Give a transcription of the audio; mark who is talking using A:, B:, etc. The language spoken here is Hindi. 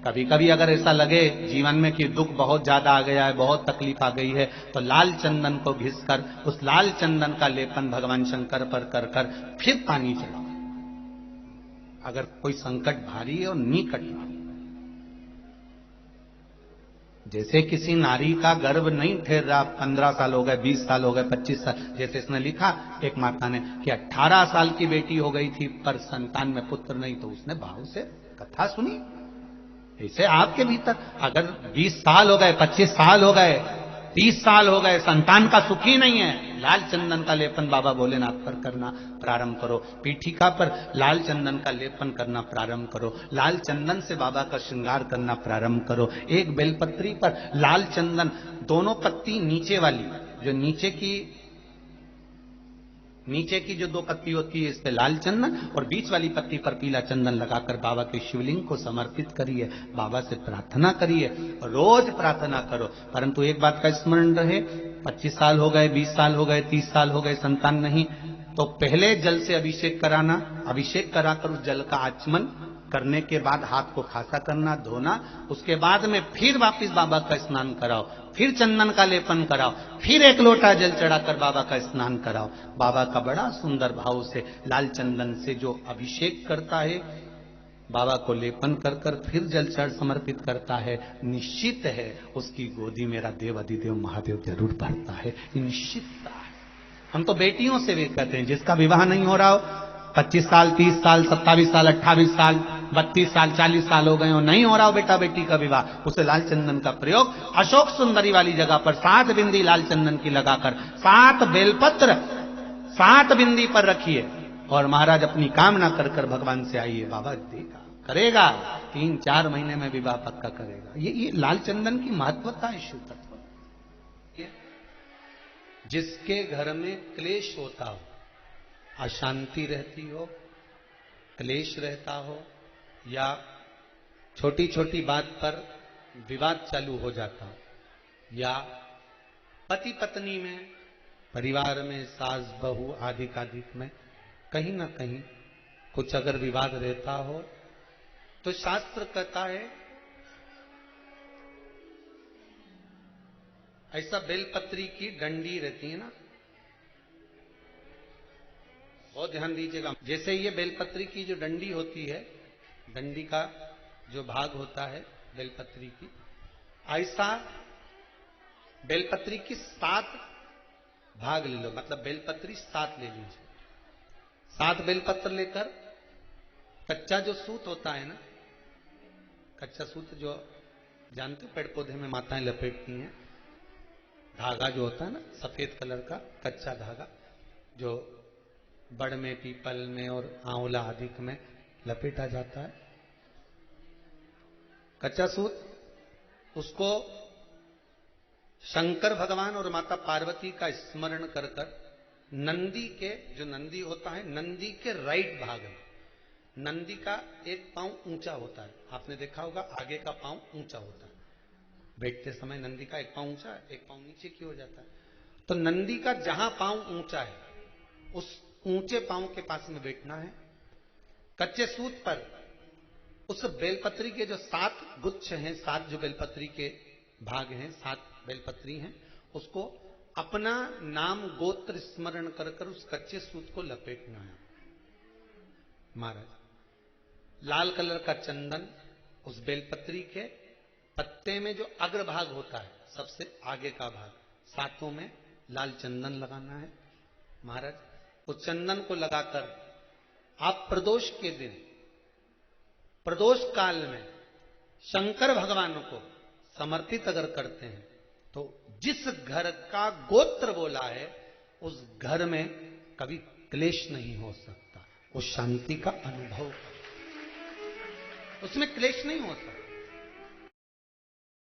A: कभी कभी अगर ऐसा लगे जीवन में कि दुख बहुत ज्यादा आ गया है, बहुत तकलीफ आ गई है, तो लाल चंदन को घिसकर उस लाल चंदन का लेपन भगवान शंकर पर कर कर फिर पानी चढ़ाओ। अगर कोई संकट भारी है और निकट ना, जैसे किसी नारी का गर्भ नहीं ठहर रहा, 15 साल हो गए, 20 साल हो गए, 25 साल, जैसे इसने लिखा एक माता ने कि 18 साल की बेटी हो गई थी पर संतान में पुत्र नहीं, तो उसने भाव से कथा सुनी। ऐसे आपके भीतर अगर 20 साल हो गए, 25 साल हो गए, 30 साल हो गए, संतान का सुख ही नहीं है, लाल चंदन का लेपन बाबा भोलेनाथ पर करना प्रारंभ करो। पीठिका पर लाल चंदन का लेपन करना प्रारंभ करो। लाल चंदन से बाबा का श्रृंगार करना प्रारंभ करो। एक बेलपत्री पर लाल चंदन, दोनों पत्ती नीचे वाली, जो नीचे की जो 2 पत्ती होती है इस पे लाल चंदन, और बीच वाली पत्ती पर पीला चंदन लगाकर बाबा के शिवलिंग को समर्पित करिए, बाबा से प्रार्थना करिए, रोज प्रार्थना करो। परंतु एक बात का स्मरण रहे, 25 साल हो गए, 20 साल हो गए, 30 साल हो गए, संतान नहीं, तो पहले जल से अभिषेक कराना, अभिषेक कराकर उस जल का आचमन करने के बाद हाथ को खासा करना, धोना, उसके बाद में फिर वापिस बाबा का स्नान कराओ, फिर चंदन का लेपन कराओ, फिर 1 लोटा जल चढ़ाकर बाबा का स्नान कराओ। बाबा का बड़ा सुंदर भाव से लाल चंदन से जो अभिषेक करता है, बाबा को लेपन कर कर फिर जल चढ़ समर्पित करता है, निश्चित है उसकी गोदी मेरा देव अधिदेव महादेव जरूर भरता है, निश्चितता है। हम तो बेटियों से भी कहते हैं, जिसका विवाह नहीं हो रहा हो, 25 साल, 30 साल, 27 साल, 28 साल, 32 साल, 40 साल हो गए हो, नहीं हो रहा हो बेटा बेटी का विवाह, उसे लाल चंदन का प्रयोग अशोक सुंदरी वाली जगह पर 7 बिंदी लाल चंदन की लगाकर 7 बेलपत्र 7 बिंदी पर रखिए और महाराज अपनी कामना कर कर भगवान से आइए, बाबा देगा, करेगा, 3-4 महीने में विवाह पक्का करेगा। ये लाल चंदन की महत्वता है शिव तत्व। जिसके घर में क्लेश होता हो, अशांति रहती हो, क्लेश रहता हो, या छोटी छोटी बात पर विवाद चालू हो जाता हो, या पति पत्नी में, परिवार में, सास बहू आदिक में कहीं ना कहीं कुछ अगर विवाद रहता हो, तो शास्त्र कहता है ऐसा बेलपत्री की डंडी रहती है ना, बहुत ध्यान दीजिएगा। जैसे ये बेलपत्री की जो डंडी होती है, डंडी का जो भाग होता है बेलपत्री की, ऐसा बेलपत्री की 7 भाग ले लो, मतलब बेलपत्री 7 ले लीजिए। 7 बेलपत्र लेकर कच्चा जो सूत होता है ना, कच्चा सूत जो जानते हो पेड़ पौधे में माताएं लपेटती हैं, धागा जो होता है ना सफेद कलर का कच्चा धागा, जो बड़ में, पीपल में और आंवला आदि में लपेटा जाता है, कच्चा सूत, उसको शंकर भगवान और माता पार्वती का स्मरण कर कर नंदी के, जो नंदी होता है, नंदी के राइट भाग में, नंदी का एक पांव ऊंचा होता है, आपने देखा होगा आगे का पांव ऊंचा होता है, बैठते समय नंदी का एक पांव ऊंचा, एक पांव नीचे की हो जाता है। तो नंदी का जहां पांव ऊंचा है उस ऊंचे पांव के पास में बैठना है। कच्चे सूत पर उस बेलपत्री के जो 7 गुच्छ हैं, 7 जो बेलपत्री के भाग हैं, 7 बेलपत्री हैं, उसको अपना नाम गोत्र स्मरण कर कर उस कच्चे सूत को लपेटना है। महाराज लाल कलर का चंदन उस बेलपत्री के पत्ते में जो अग्रभाग होता है, सबसे आगे का भाग, 7 में लाल चंदन लगाना है। महाराज उस चंदन को लगाकर आप प्रदोष के दिन, प्रदोष काल में शंकर भगवान को समर्पित अगर करते हैं, तो जिस घर का गोत्र बोला है उस घर में कभी क्लेश नहीं हो सकता, उस शांति का अनुभव, उसमें क्लेश नहीं हो सकता।